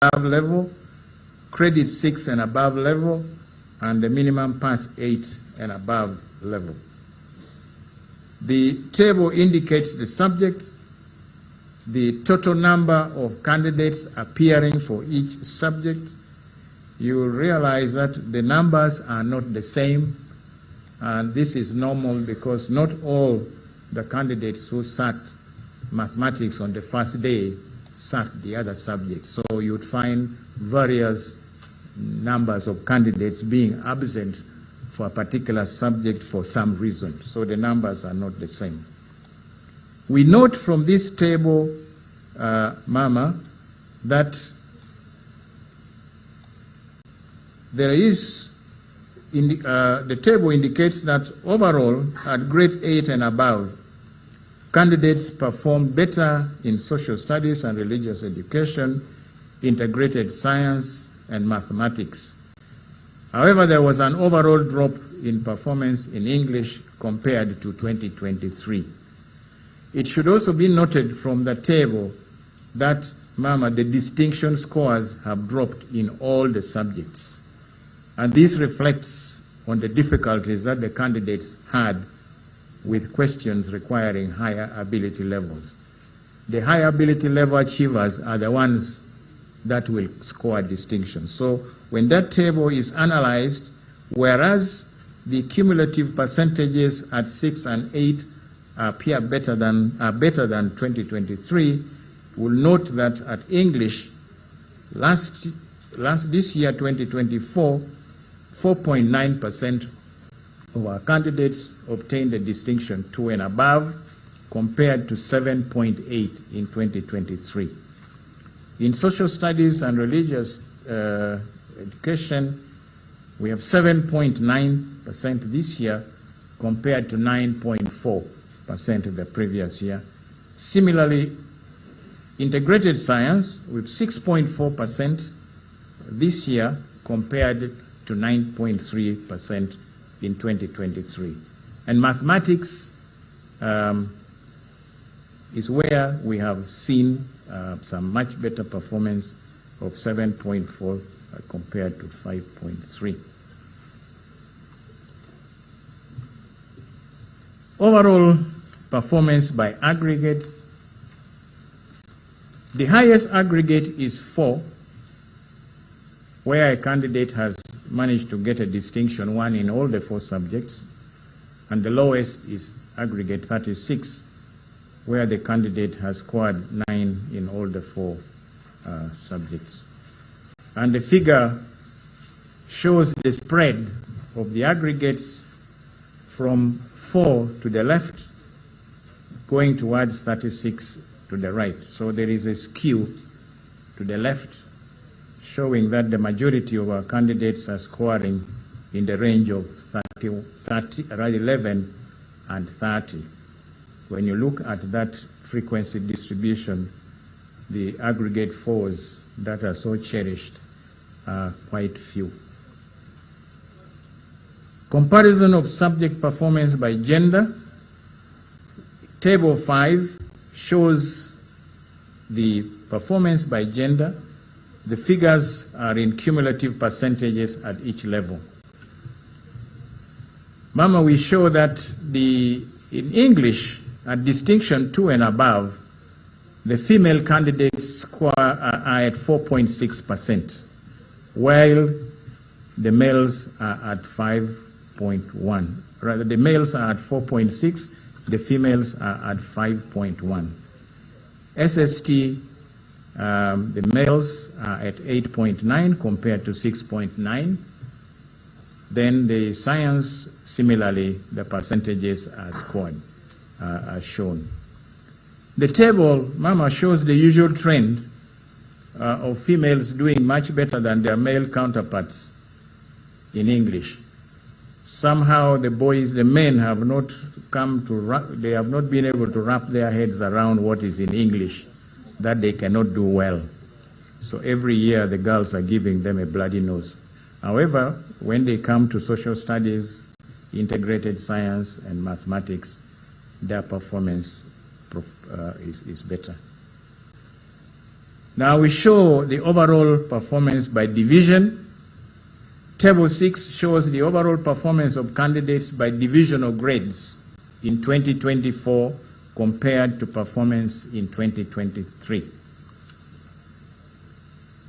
level, credit 6 and above level, and the minimum pass 8 and above level. The table indicates the subjects, the total number of candidates appearing for each subject. You will realize that the numbers are not the same, and this is normal because not all the candidates who sat mathematics on the first day sat the other subjects. So you would find various numbers of candidates being absent for a particular subject for some reason. So the numbers are not the same. We note from this table, Mama, that there is, the table indicates that overall at grade 8 and above, candidates performed better in social studies and religious education, integrated science, and mathematics. However, there was an overall drop in performance in English compared to 2023. It should also be noted from the table that, Mama, the distinction scores have dropped in all the subjects. And this reflects on the difficulties that the candidates had with questions requiring higher ability levels. The higher ability level achievers are the ones that will score distinction. So when that table is analyzed, whereas the cumulative percentages at 6 and 8 appear better than 2023, we'll note that at English, this year 2024, 4.9% of our candidates obtained a distinction 2 and above, compared to 7.8 in 2023. In social studies and religious education, we have 7.9% this year compared to 9.4% of the previous year. Similarly, integrated science with 6.4% this year compared to 9.3% in 2023. And mathematics is where we have seen some much better performance of 7.4 compared to 5.3. Overall performance by aggregate, the highest aggregate is 4, where a candidate has managed to get a distinction 1 in all the 4 subjects, and the lowest is aggregate 36, where the candidate has scored 9 in all the 4 subjects. And the figure shows the spread of the aggregates from 4 to the left, going towards 36 to the right. So there is a skew to the left, showing that the majority of our candidates are scoring in the range of 11 and 30. When you look at that frequency distribution, the aggregate 4s that are so cherished are quite few. Comparison of subject performance by gender. Table 5 shows the performance by gender. The figures are in cumulative percentages at each level. Mama, we show that in English, at distinction 2 and above, the female candidates score are at 4.6%, while the males are at 5.1. Rather, the males are at 4.6, the females are at 5.1. SST, the males are at 8.9 compared to 6.9. Then the science, similarly, the percentages are scored, are shown. The table, Mama, shows the usual trend of females doing much better than their male counterparts in English. Somehow the men have not they have not been able to wrap their heads around what is in English that they cannot do well. So every year the girls are giving them a bloody nose. However, when they come to social studies, integrated science, and mathematics, their performance is better. Now we show the overall performance by division. Table 6 shows the overall performance of candidates by divisional grades in 2024 compared to performance in 2023.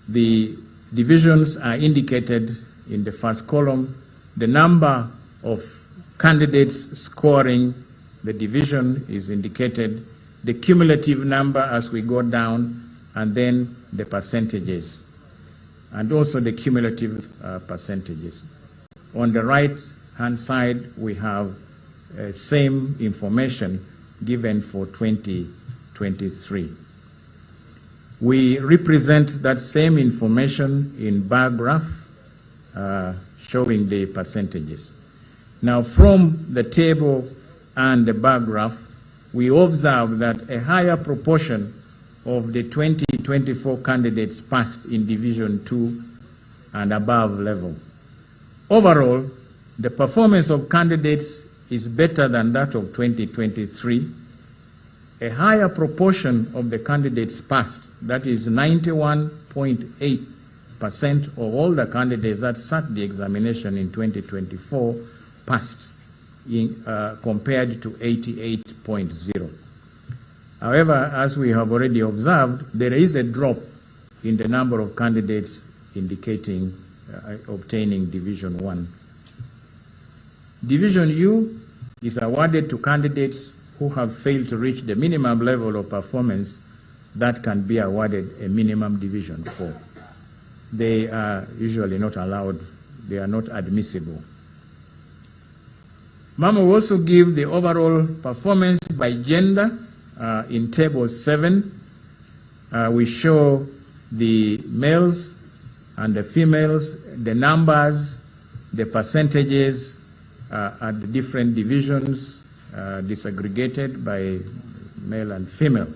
The divisions are indicated in the first column. The number of candidates scoring the division is indicated, the cumulative number as we go down, and then the percentages, and also the cumulative percentages. On the right-hand side, we have same information given for 2023. We represent that same information in bar graph showing the percentages. Now, from the table and the bar graph, we observe that a higher proportion of the 2024 candidates passed in Division 2 and above level. Overall, the performance of candidates is better than that of 2023. A higher proportion of the candidates passed, that is 91.8% of all the candidates that sat the examination in 2024 passed, compared to 88.0%. However, as we have already observed, there is a drop in the number of candidates indicating obtaining Division 1. Division U is awarded to candidates who have failed to reach the minimum level of performance that can be awarded a minimum Division 4. They are usually not allowed, they are not admissible. Mama will also give the overall performance by gender. In Table 7, we show the males and the females, the numbers, the percentages at the different divisions, disaggregated by male and female.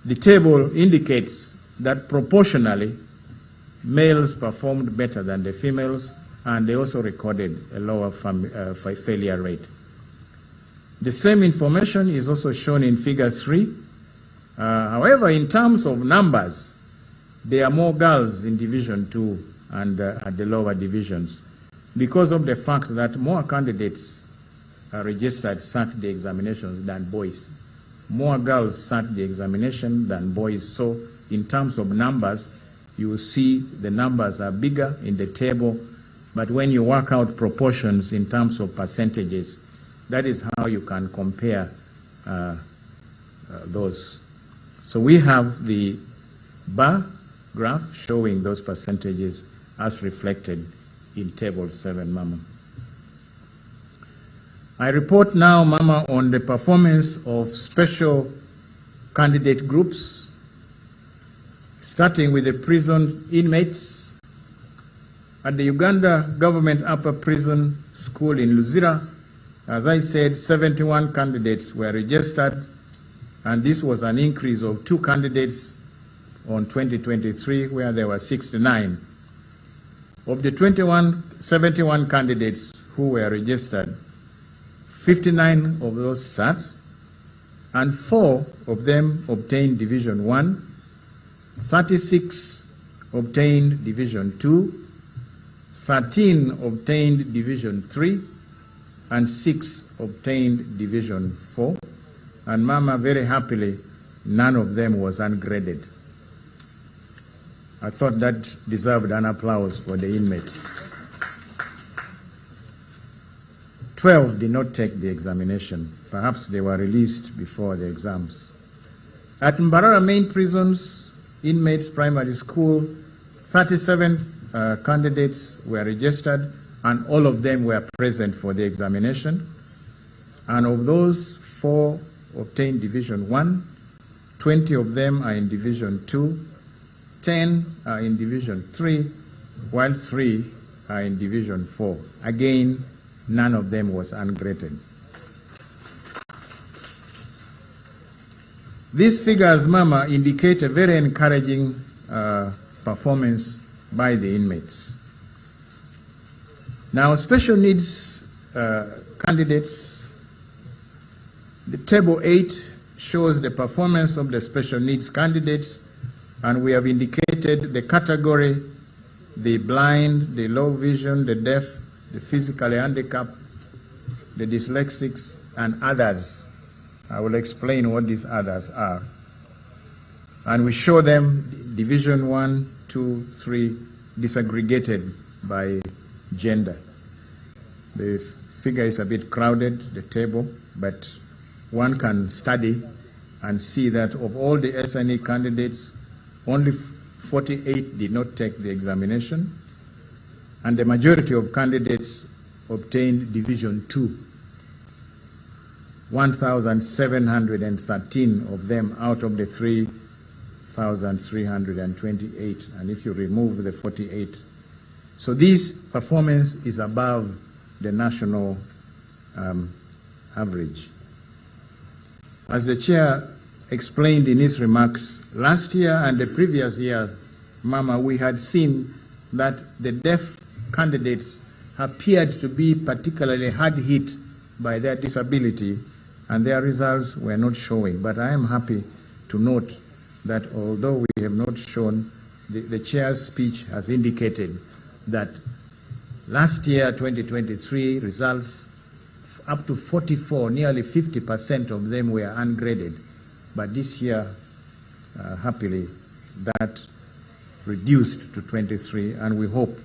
The table indicates that proportionally, males performed better than the females, and they also recorded a lower failure rate. The same information is also shown in Figure 3. However, in terms of numbers, there are more girls in Division 2 and at the lower divisions, because of the fact that more candidates registered sat the examinations than boys. More girls sat the examination than boys. So in terms of numbers, you will see the numbers are bigger in the table, but when you work out proportions in terms of percentages, that is how you can compare those. So we have the bar graph showing those percentages as reflected in Table 7, Mama. I report now, Mama, on the performance of special candidate groups, starting with the prison inmates. At the Uganda Government Upper Prison School in Luzira, as I said, 71 candidates were registered, and this was an increase of 2 candidates on 2023, where there were 69. Of the 71 candidates who were registered, 59 of those sat, and 4 of them obtained Division 1, 36 obtained Division 2, 13 obtained Division 3, and 6 obtained Division 4. And Mama, very happily, none of them was ungraded. I thought that deserved an applause for the inmates. 12 did not take the examination. Perhaps they were released before the exams. At Mbarara Main Prisons, Inmates Primary School, 37 candidates were registered, and all of them were present for the examination. And of those, 4 obtained Division 1, 20 of them are in Division 2, 10 are in Division 3, while 3 are in Division 4. Again, none of them was ungraded. These figures, Mama, indicate a very encouraging performance by the inmates. Now, special needs candidates, the Table 8 shows the performance of the special needs candidates, and we have indicated the category: the blind, the low vision, the deaf, the physically handicapped, the dyslexics, and others. I will explain what these others are. And we show them Division 1, 2, 3, disaggregated by gender. The figure is a bit crowded, the table, but one can study and see that of all the SNE candidates, only 48 did not take the examination, and the majority of candidates obtained Division 2. 1,713 of them out of the 3,328, and if you remove the 48. So this performance is above the national average. As the chair explained in his remarks, last year and the previous year, Mama, we had seen that the deaf candidates appeared to be particularly hard hit by their disability, and their results were not showing. But I am happy to note that although we have not shown, the chair's speech has indicated that last year, 2023, results up to 44, nearly 50% of them were ungraded. But this year, happily, that reduced to 23, and we hope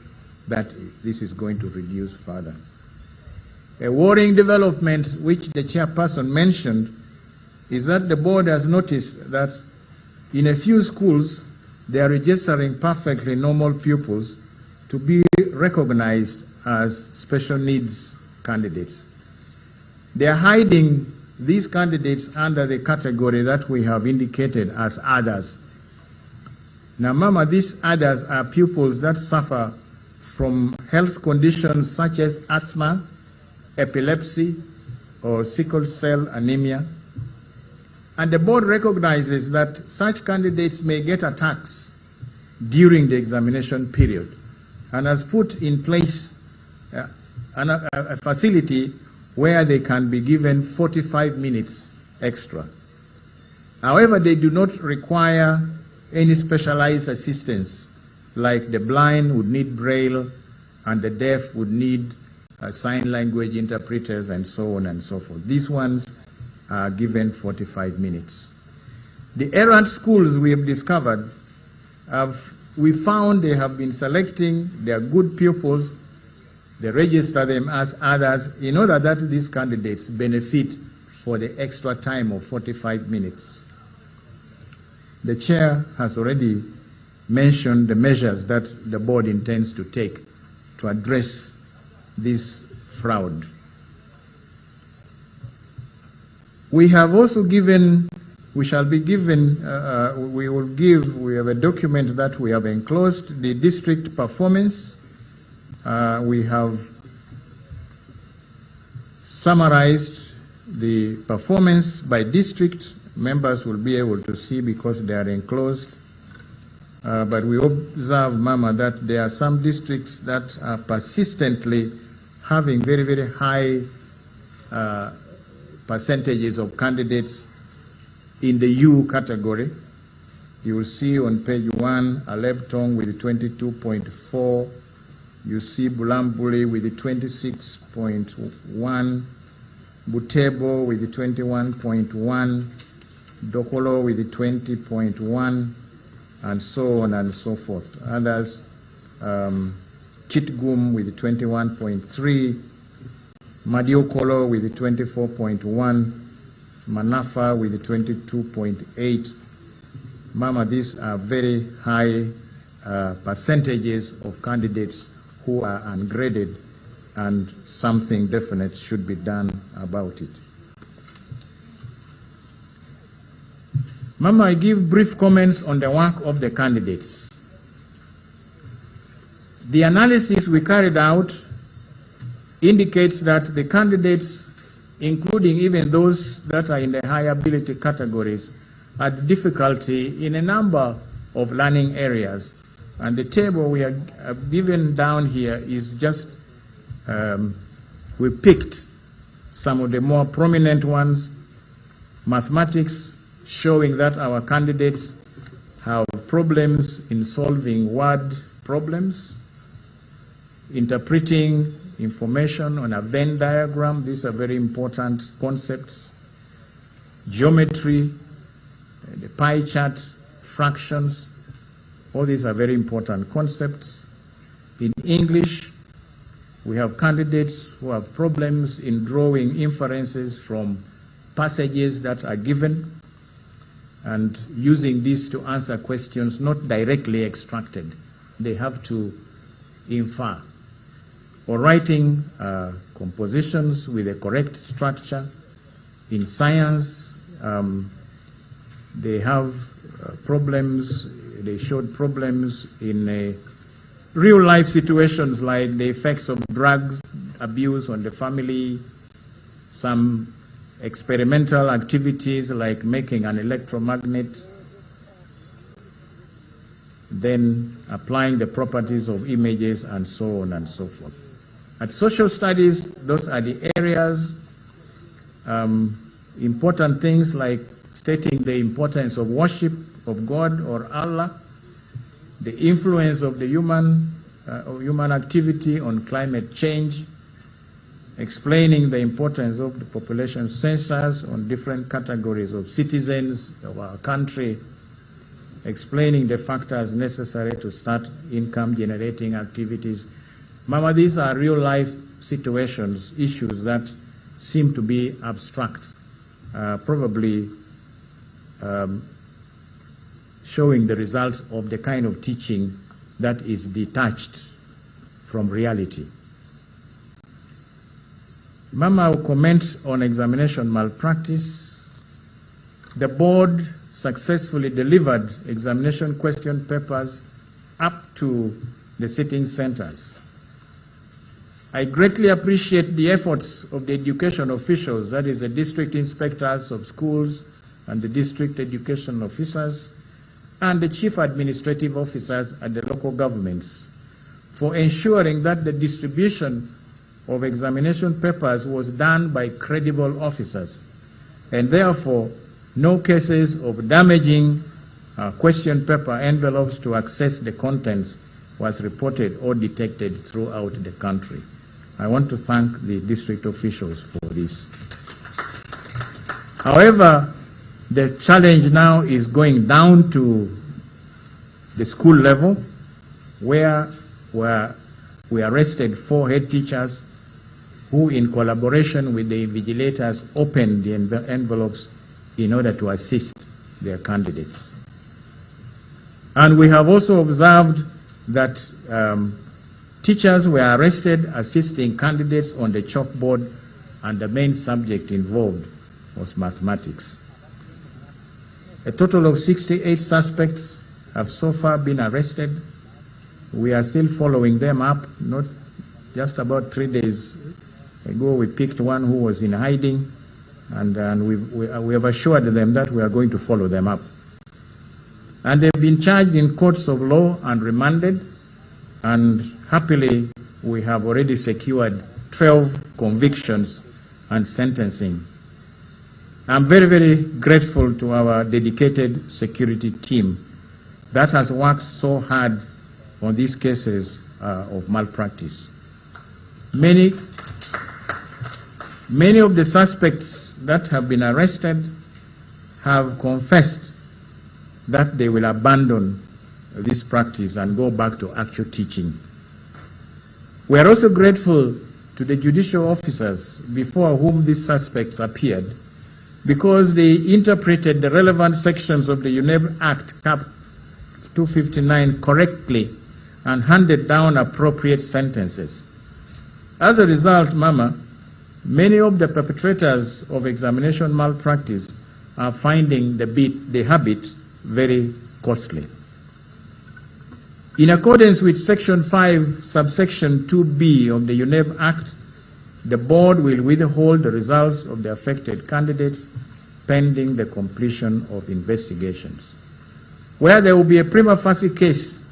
that this is going to reduce further. A worrying development which the chairperson mentioned is that the board has noticed that in a few schools they are registering perfectly normal pupils to be recognized as special needs candidates. They are hiding these candidates under the category that we have indicated as others. Now, Mama, these others are pupils that suffer from health conditions such as asthma, epilepsy, or sickle cell anemia. And the board recognizes that such candidates may get attacks during the examination period, and has put in place a facility where they can be given 45 minutes extra. However, they do not require any specialized assistance, like the blind would need Braille and the deaf would need sign language interpreters and so on and so forth. These ones are given 45 minutes. The errant schools we have discovered, we found they have been selecting their good pupils. They register them as others in order that these candidates benefit for the extra time of 45 minutes. The chair has already mentioned the measures that the board intends to take to address this fraud. We have also given, we have a document that we have enclosed, the district performance. We have summarized the performance by district. Members will be able to see because they are enclosed. But we observe, Mama, that there are some districts that are persistently having very, very high percentages of candidates in the U category. You will see on page 1, Alebtong with 22.4. You see Bulambuli with 26.1. Butebo with 21.1. Dokolo with 20.1. And so on and so forth. Others, Kitgum with 21.3, Madiokolo with 24.1, Manafa with 22.8. Mama, these are very high percentages of candidates who are ungraded, and something definite should be done about it. Mama, I give brief comments on the work of the candidates. The analysis we carried out indicates that the candidates, including even those that are in the high ability categories, had difficulty in a number of learning areas. And the table we have given down here is just, we picked some of the more prominent ones. Mathematics, showing that our candidates have problems in solving word problems. Interpreting information on a Venn diagram, these are very important concepts. Geometry, the pie chart, fractions, all these are very important concepts. In English, we have candidates who have problems in drawing inferences from passages that are given and using these to answer questions not directly extracted. They have to infer. Or writing compositions with a correct structure. In science, they have problems, they showed problems in real life situations like the effects of drugs abuse on the family, some experimental activities like making an electromagnet, then applying the properties of images and so on and so forth. At social studies, those are the areas. Important things like stating the importance of worship of God or Allah, the influence of the human activity on climate change, explaining the importance of the population census on different categories of citizens of our country, explaining the factors necessary to start income generating activities. Mama, these are real life situations, issues that seem to be abstract, probably showing the result of the kind of teaching that is detached from reality. Mama will comment on examination malpractice. The board successfully delivered examination question papers up to the sitting centers. I greatly appreciate the efforts of the education officials, that is the district inspectors of schools and the district education officers and the chief administrative officers at the local governments for ensuring that the distribution of examination papers was done by credible officers, and therefore no cases of damaging question paper envelopes to access the contents was reported or detected throughout the country. I want to thank the district officials for this. However, the challenge now is going down to the school level, where we arrested 4 head teachers who, in collaboration with the invigilators, opened the envelopes in order to assist their candidates. And we have also observed that teachers were arrested assisting candidates on the chalkboard, and the main subject involved was mathematics. A total of 68 suspects have so far been arrested. We are still following them up. Not just about 3 days ago, we picked one who was in hiding, and we have assured them that we are going to follow them up. And they've been charged in courts of law and remanded, and happily we have already secured 12 convictions and sentencing. I'm very, very grateful to our dedicated security team that has worked so hard on these cases of malpractice. Many of the suspects that have been arrested have confessed that they will abandon this practice and go back to actual teaching. We are also grateful to the judicial officers before whom these suspects appeared, because they interpreted the relevant sections of the UNEB Act, Cap 259, correctly and handed down appropriate sentences. As a result, Mama, many of the perpetrators of examination malpractice are finding the habit very costly. In accordance with Section 5, subsection 2B of the UNEB Act, the board will withhold the results of the affected candidates pending the completion of investigations. Where there will be a prima facie case,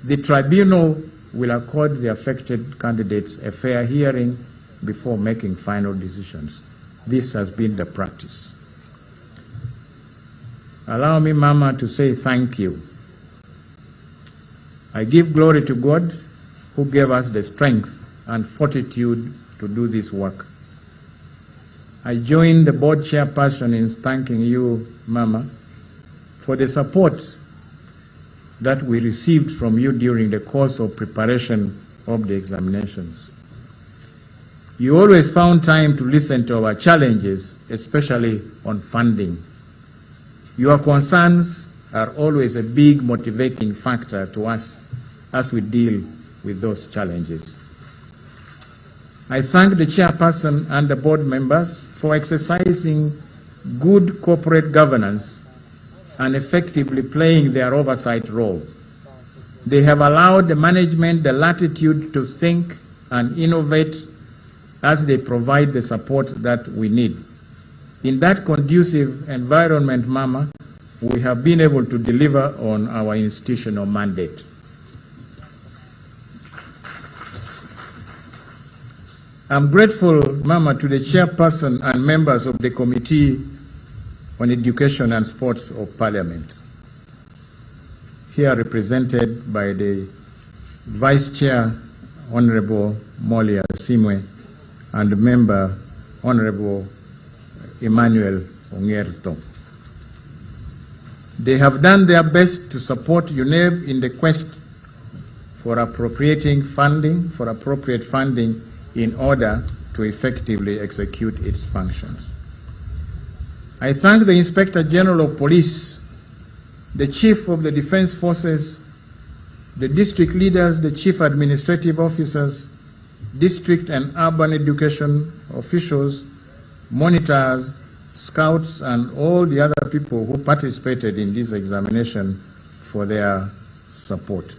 the tribunal will accord the affected candidates a fair hearing before making final decisions. This has been the practice. allow me, Mama, to say thank you. I give glory to God who gave us the strength and fortitude to do this work. I join the board chairperson in thanking you, Mama, for the support that we received from you during the course of preparation of the examinations. You always found time to listen to our challenges, especially on funding. Your concerns are always a big motivating factor to us as we deal with those challenges. I thank the chairperson and the board members for exercising good corporate governance and effectively playing their oversight role. They have allowed the management the latitude to think and innovate as they provide the support that we need. In that conducive environment, Mama, we have been able to deliver on our institutional mandate. I'm grateful, Mama, to the chairperson and members of the Committee on Education and Sports of Parliament, here represented by the Vice Chair, Honorable Molia Simwe, and Member, Honorable Emmanuel Ongerto. They have done their best to support UNEB in the quest for appropriate funding in order to effectively execute its functions. I thank the Inspector General of Police, the Chief of the Defense Forces, the district leaders, the Chief Administrative Officers, district and urban education officials, monitors, scouts, and all the other people who participated in this examination for their support.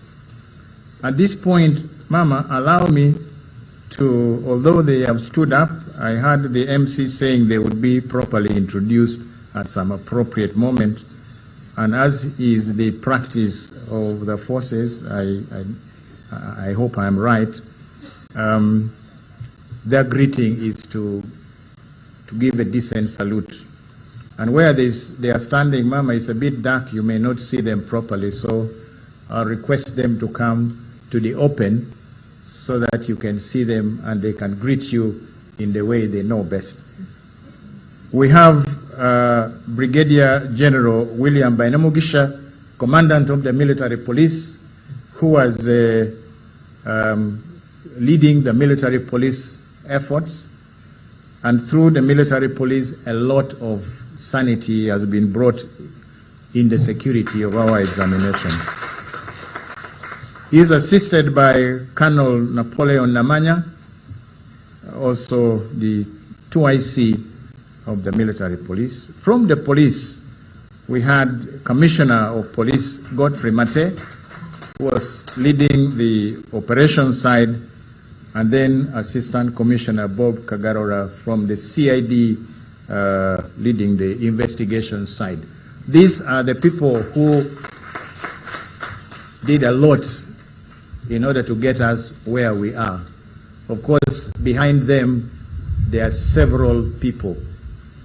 At this point, Mama, allow me to, although they have stood up, I heard the MC saying they would be properly introduced at some appropriate moment. And as is the practice of the forces, I hope I'm right, their greeting is to give a decent salute. And where they are standing, Mama, it's a bit dark, you may not see them properly, so I'll request them to come to the open so that you can see them and they can greet you in the way they know best. We have Brigadier General William Bainamugisha, Commandant of the Military Police, who was leading the military police efforts. And through the military police, a lot of sanity has been brought in the security of our examination. He is assisted by Colonel Napoleon Namanya, also the 2IC of the military police. From the police, we had Commissioner of Police Godfrey Mate, who was leading the operations side, and then Assistant Commissioner Bob Kagarora from the CID leading the investigation side. These are the people who did a lot in order to get us where we are. Of course, behind them, there are several people.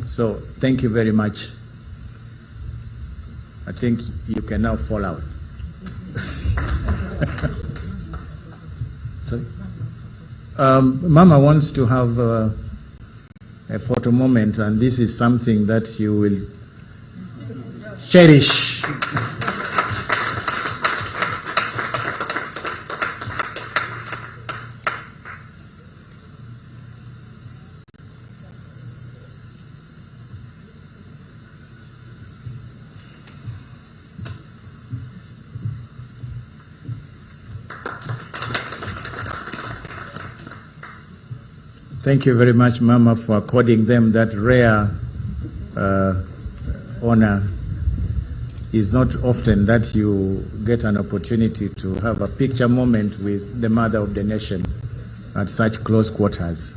So thank you very much. I think you can now fall out. Sorry? Mama wants to have a photo moment, and this is something that you will cherish. Thank you very much, Mama, for according them that rare honor. It's not often that you get an opportunity to have a picture moment with the mother of the nation at such close quarters.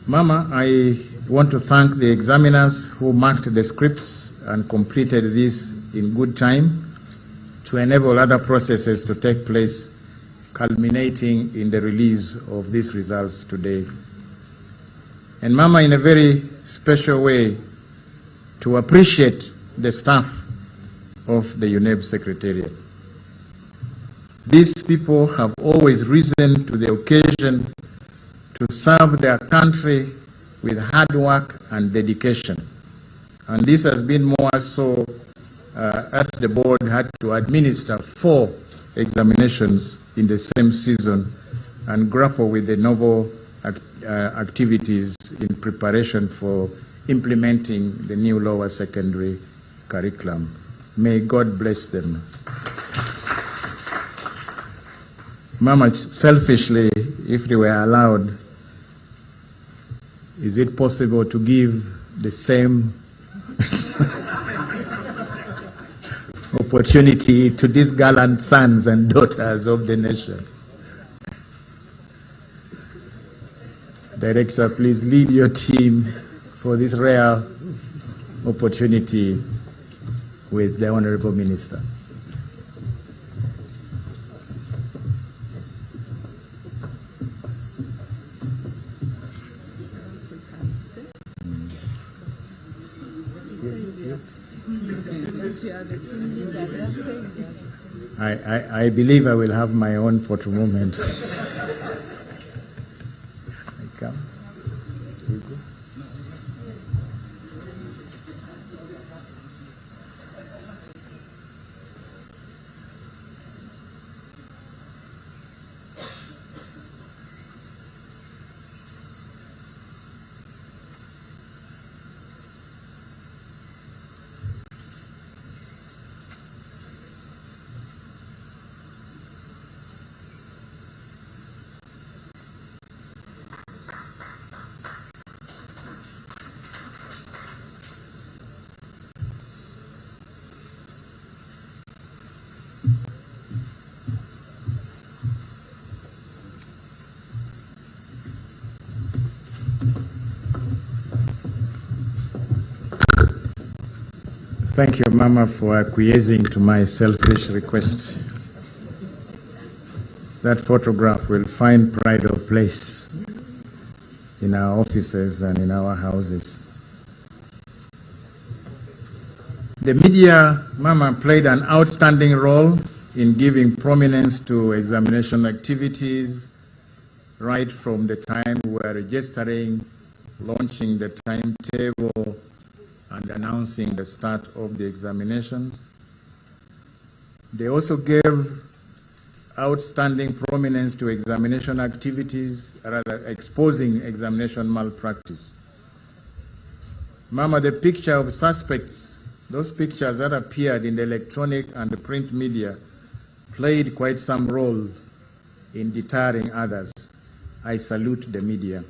Mama, I want to thank the examiners who marked the scripts and completed this in good time to enable other processes to take place culminating in the release of these results today. And Mama, in a very special way, to appreciate the staff of the UNEP Secretariat. These people have always risen to the occasion to serve their country with hard work and dedication. And this has been more so as the board had to administer 4 examinations in the same season and grapple with the novel activities in preparation for implementing the new lower secondary curriculum. May God bless them. Mama, selfishly, if they were allowed, is it possible to give the same opportunity to these gallant sons and daughters of the nation? Director, please lead your team for this rare opportunity with the Honorable Minister. I believe I will have my own photo moment. I come. Thank you, Mama, for acquiescing to my selfish request. That photograph will find pride of place in our offices and in our houses. The media, Mama, played an outstanding role in giving prominence to examination activities right from the time we were registering, launching the timetable, and announcing the start of the examinations. They also gave outstanding prominence to examination activities, rather exposing examination malpractice. Mama, the picture of suspects, those pictures that appeared in the electronic and the print media played quite some roles in deterring others. I salute the media.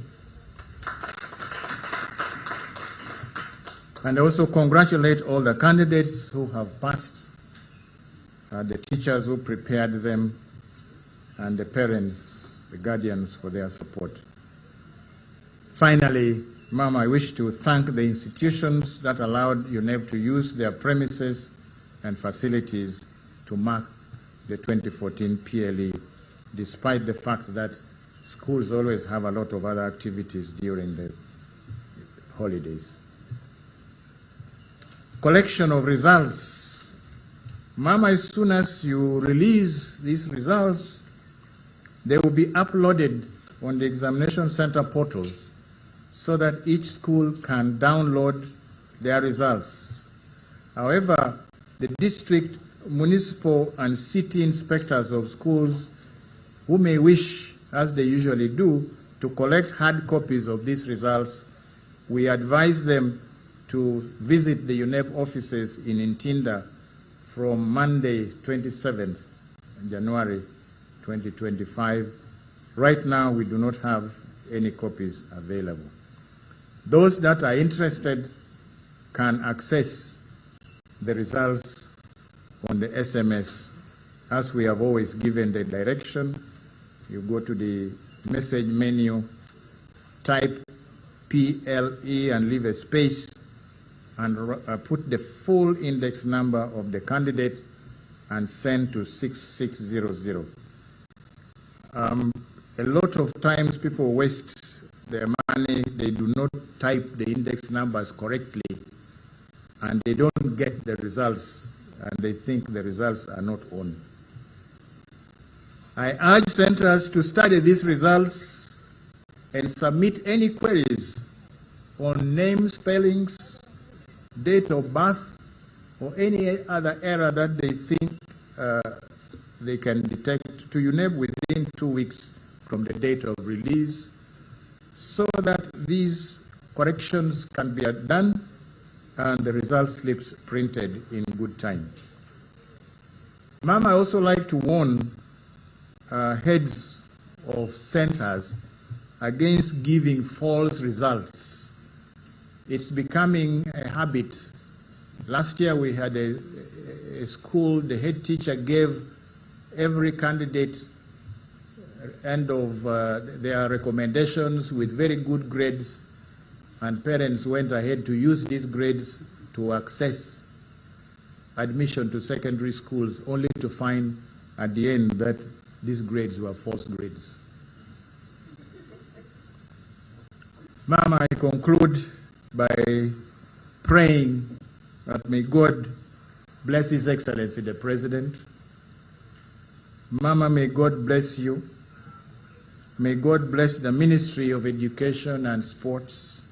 And also congratulate all the candidates who have passed, the teachers who prepared them, and the parents, the guardians for their support. Finally, Mama, I wish to thank the institutions that allowed UNEP to use their premises and facilities to mark the 2014 PLE, despite the fact that schools always have a lot of other activities during the holidays. Collection of results. Mama, as soon as you release these results, they will be uploaded on the examination center portals so that each school can download their results. However, the district, municipal, and city inspectors of schools who may wish, as they usually do, to collect hard copies of these results, we advise them to visit the UNEP offices in Ntinda from Monday, 27th January 2025. Right now, we do not have any copies available. Those that are interested can access the results on the SMS, as we have always given the direction. You go to the message menu, type PLE and leave a space, and put the full index number of the candidate and send to 6600. A lot of times people waste their money, they do not type the index numbers correctly, and they don't get the results, and they think the results are not on. I urge centers to study these results and submit any queries on name spellings, date of birth, or any other error that they think they can detect to UNEB within 2 weeks from the date of release, so that these corrections can be done and the result slips printed in good time. Ma'am, I also like to warn heads of centers against giving false results. It's becoming a habit. Last year we had a school, the head teacher gave every candidate end of their recommendations with very good grades, and parents went ahead to use these grades to access admission to secondary schools, only to find at the end that these grades were false grades. Ma'am, I conclude by praying that may God bless His Excellency the President. Mama, may God bless you. May God bless the Ministry of Education and Sports.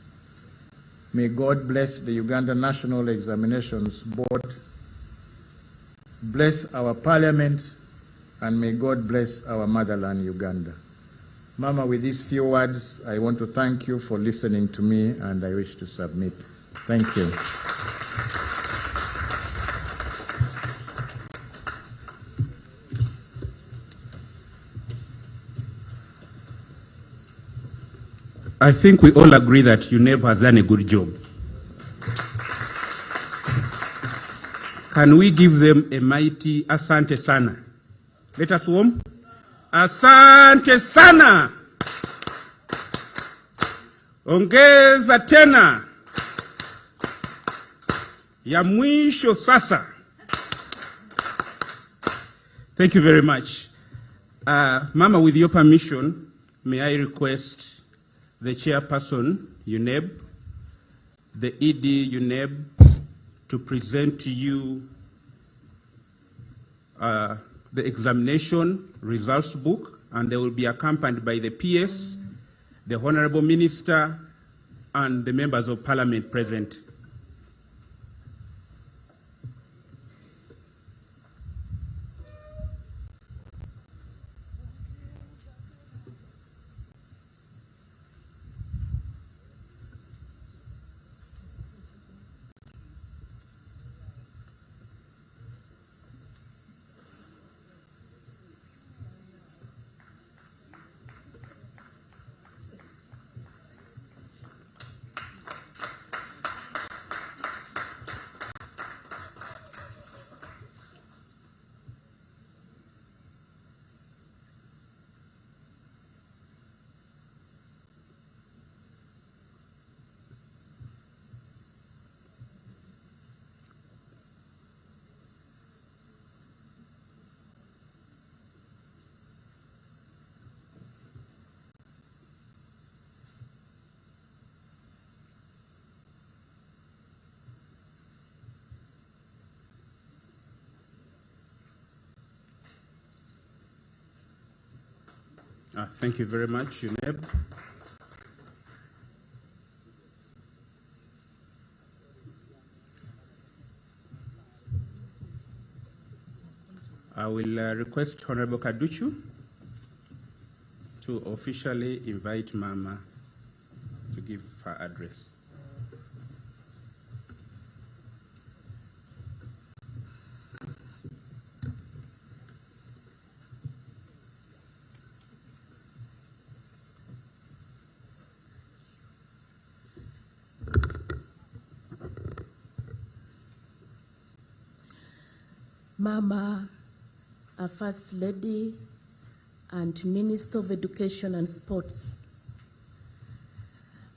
May God bless the Uganda National Examinations Board. Bless our Parliament, and may God bless our motherland, Uganda. Mama, with these few words, I want to thank you for listening to me, and I wish to submit. Thank you. I think we all agree that UNEB has done a good job. Can we give them a mighty asante sana? Let us warm. Asante sana. Ongeza tena. Ya mwisho sasa. Thank you very much. Mama, with your permission, may I request the chairperson, UNEB, the ED UNEB, to present to you the examination results book, and they will be accompanied by the PS, the Honorable Minister, and the members of Parliament present. Thank you very much, UNEB. I will request Honorable Kaduchu to officially invite Mama to give her address. Mama, our First Lady and Minister of Education and Sports.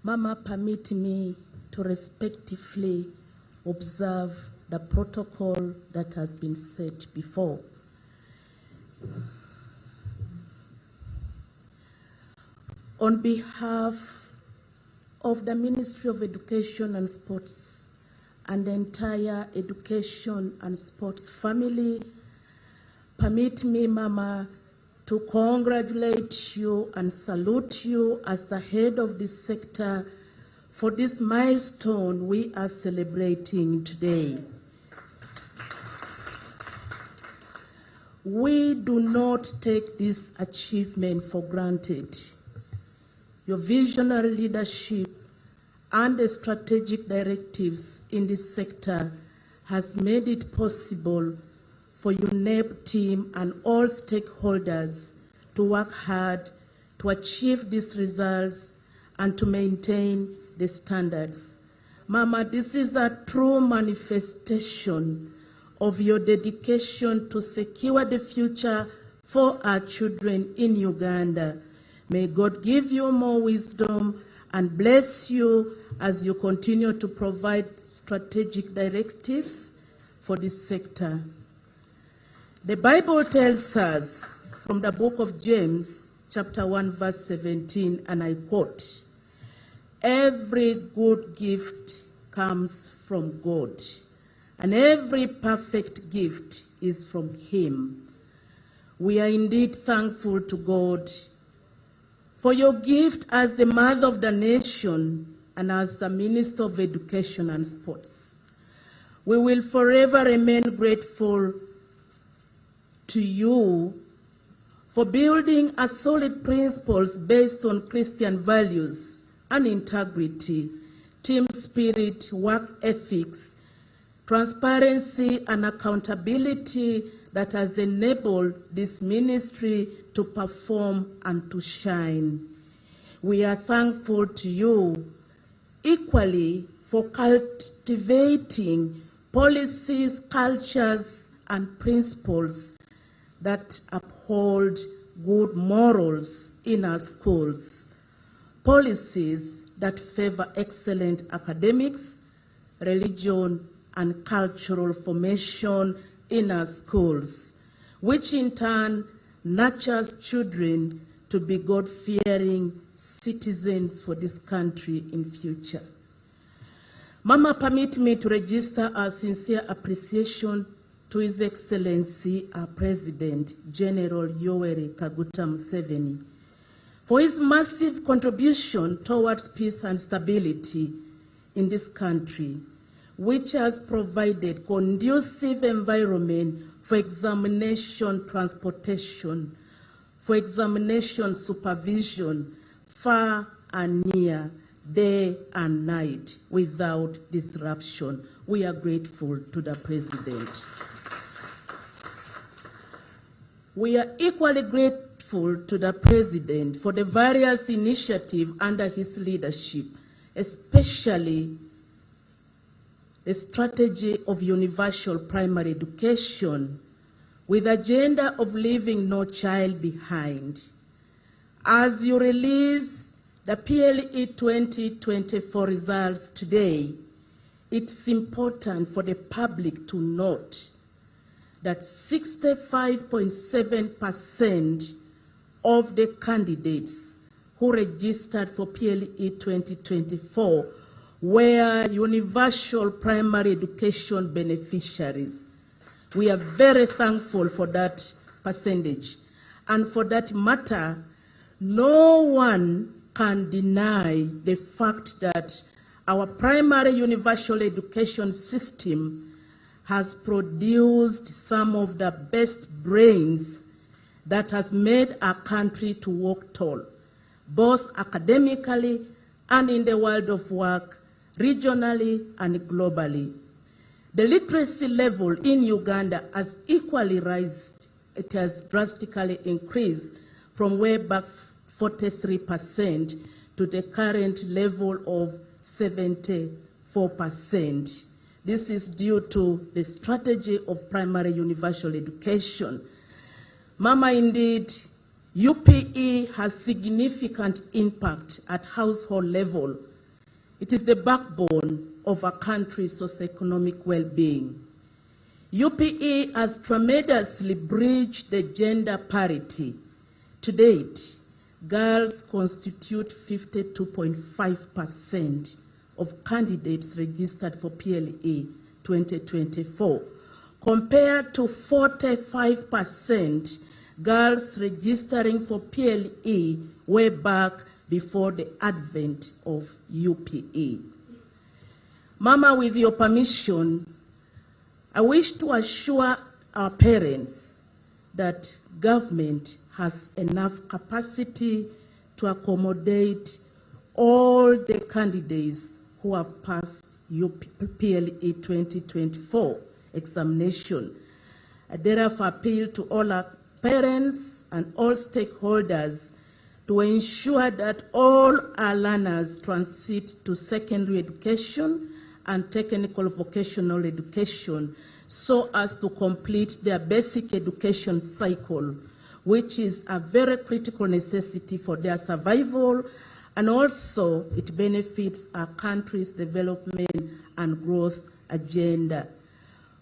Mama, permit me to respectfully observe the protocol that has been set before. On behalf of the Ministry of Education and Sports and the entire education and sports family, permit me, Mama, to congratulate you and salute you as the head of this sector for this milestone we are celebrating today. We do not take this achievement for granted. Your visionary leadership and the strategic directives in this sector has made it possible for UNEP team and all stakeholders to work hard to achieve these results and to maintain the standards. Mama, this is a true manifestation of your dedication to secure the future for our children in Uganda. May God give you more wisdom and bless you as you continue to provide strategic directives for this sector. The Bible tells us from the book of James, chapter 1, verse 17, and I quote, "Every good gift comes from God, and every perfect gift is from Him." We are indeed thankful to God for your gift as the mother of the nation and as the Minister of Education and Sports. We will forever remain grateful to you for building a solid principles based on Christian values and integrity, team spirit, work ethics, transparency and accountability that has enabled this ministry to perform and to shine. We are thankful to you equally for cultivating policies, cultures, and principles that uphold good morals in our schools, policies that favor excellent academics, religion, and cultural formation in our schools, which in turn nurtures children to be God-fearing citizens for this country in future. Mama, permit me to register our sincere appreciation to His Excellency, our President, General Yoweri Kaguta Museveni, for his massive contribution towards peace and stability in this country, which has provided conducive environment for examination transportation, for examination supervision, far and near, day and night, without disruption. We are grateful to the President. We are equally grateful to the President for the various initiatives under his leadership, especially the strategy of universal primary education with the agenda of leaving no child behind. As you release the PLE 2024 results today, it's important for the public to note that 65.7% of the candidates who registered for PLE 2024 were universal primary education beneficiaries. We are very thankful for that percentage. And for that matter, no one can deny the fact that our primary universal education system has produced some of the best brains that has made our country to walk tall, both academically and in the world of work, regionally and globally. The literacy level in Uganda has equally risen. It has drastically increased from way back 43% to the current level of 74%. This is due to the strategy of primary universal education. Mama, indeed, UPE has significant impact at household level. It is the backbone of a country's socioeconomic well-being. UPE has tremendously bridged the gender parity. To date, girls constitute 52.5% of candidates registered for PLE 2024, compared to 45% girls registering for PLE way back before the advent of UPE. Mama, with your permission, I wish to assure our parents that government has enough capacity to accommodate all the candidates who have passed PLE 2024 examination. I therefore appeal to all our parents and all stakeholders to ensure that all our learners transit to secondary education and technical vocational education so as to complete their basic education cycle, which is a very critical necessity for their survival, and also it benefits our country's development and growth agenda.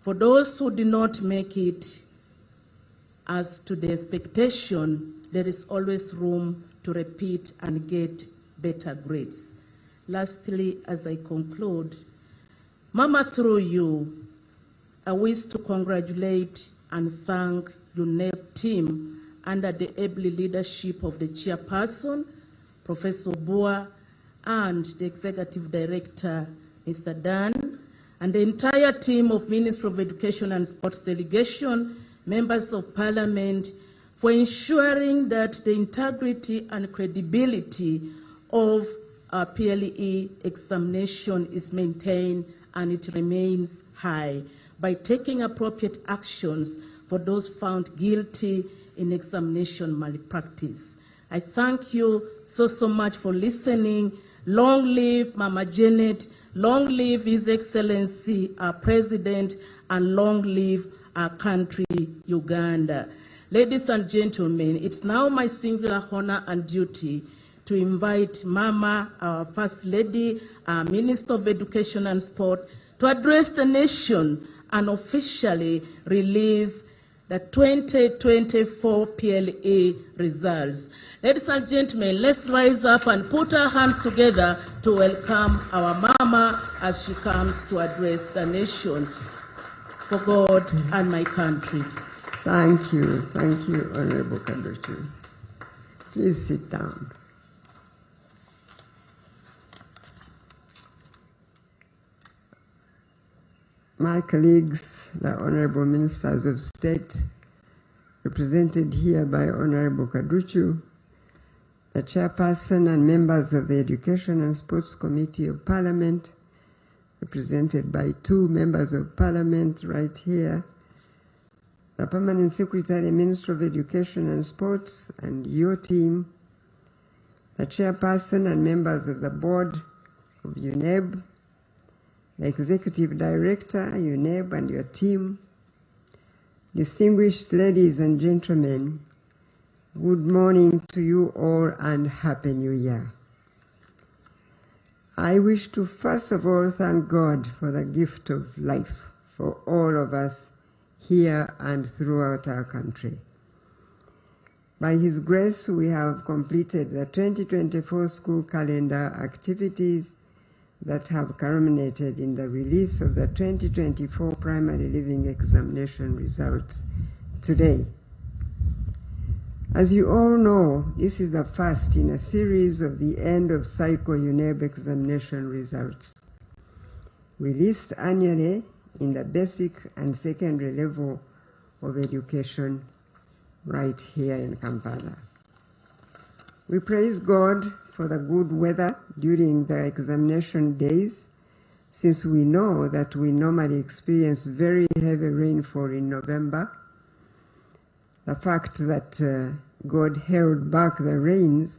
For those who do not make it as to the expectation, there is always room to repeat and get better grades. Lastly, as I conclude, Mama, through you, I wish to congratulate and thank UNEP team under the able leadership of the chairperson, Professor Boa, and the executive director, Mr. Dan, and the entire team of Ministry of Education and Sports delegation, members of parliament, for ensuring that the integrity and credibility of our PLE examination is maintained and it remains high by taking appropriate actions for those found guilty in examination malpractice. I thank you so much for listening. Long live Mama Janet, long live His Excellency, our President, and long live our country, Uganda. Ladies and gentlemen, it's now my singular honor and duty to invite Mama, our First Lady, our Minister of Education and Sport, to address the nation and officially release the 2024 PLE results. Ladies and gentlemen, let's rise up and put our hands together to welcome our Mama as she comes to address the nation for God and my country. Thank you, Honorable Kadochu. Please sit down. My colleagues, the Honorable Ministers of State, represented here by Honorable Kaduchu, the Chairperson and members of the Education and Sports Committee of Parliament, represented by 2 members of Parliament right here, the Permanent Secretary, Minister of Education and Sports, and your team, the Chairperson and members of the Board of UNEB, the Executive Director, UNEB, and your team, distinguished ladies and gentlemen, good morning to you all and Happy New Year. I wish to first of all thank God for the gift of life for all of us here and throughout our country. By His grace, we have completed the 2024 school calendar activities that have culminated in the release of the 2024 primary living examination results today. As you all know, this is the first in a series of the end of cycle UNEB examination results, released annually in the basic and secondary level of education right here in Kampala. We praise God for the good weather during the examination days, since we know that we normally experience very heavy rainfall in November. The fact that God held back the rains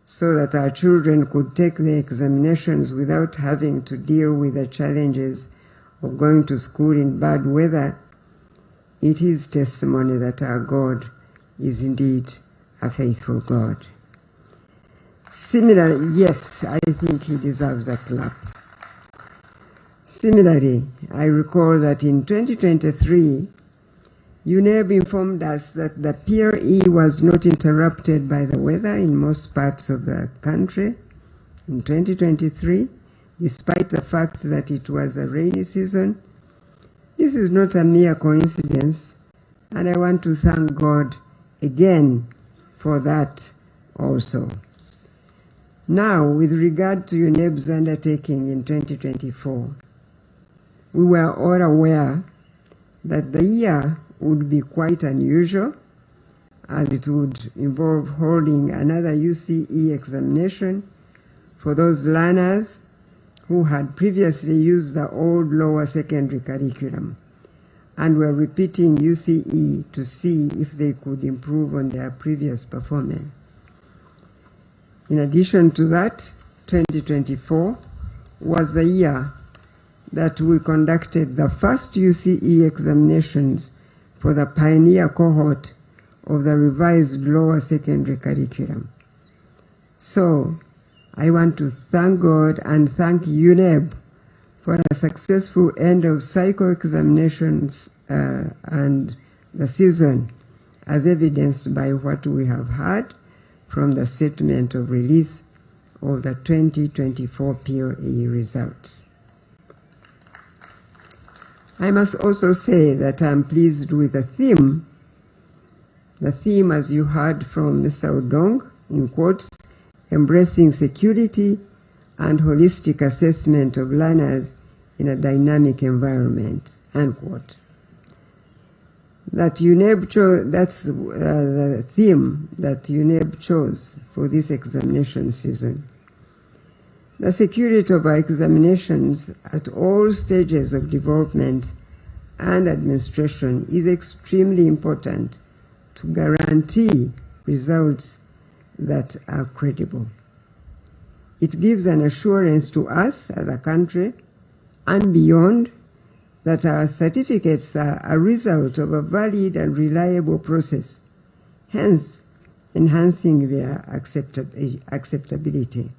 so that our children could take the examinations without having to deal with the challenges of going to school in bad weather, it is testimony that our God is indeed a faithful God. Similarly, yes, I think He deserves a clap. Similarly, I recall that in 2023, UNEB informed us that the PLE was not interrupted by the weather in most parts of the country in 2023, despite the fact that it was a rainy season. This is not a mere coincidence, and I want to thank God again for that also. Now, with regard to UNEB's undertaking in 2024, we were all aware that the year would be quite unusual, as it would involve holding another UCE examination for those learners who had previously used the old lower secondary curriculum and were repeating UCE to see if they could improve on their previous performance. In addition to that, 2024 was the year that we conducted the first UCE examinations for the pioneer cohort of the revised lower secondary curriculum. So, I want to thank God and thank UNEB for a successful end of cycle examinations and the season, as evidenced by what we have heard from the statement of release of the 2024 PLE results. I must also say that I am pleased with the theme. The theme, as you heard from Mr. Odong, in quotes, embracing security and holistic assessment of learners in a dynamic environment, unquote. That UNEB chose, that's the theme that UNEB chose for this examination season. The security of our examinations at all stages of development and administration is extremely important to guarantee results that are credible. It gives an assurance to us as a country and beyond that our certificates are a result of a valid and reliable process, hence enhancing their acceptability.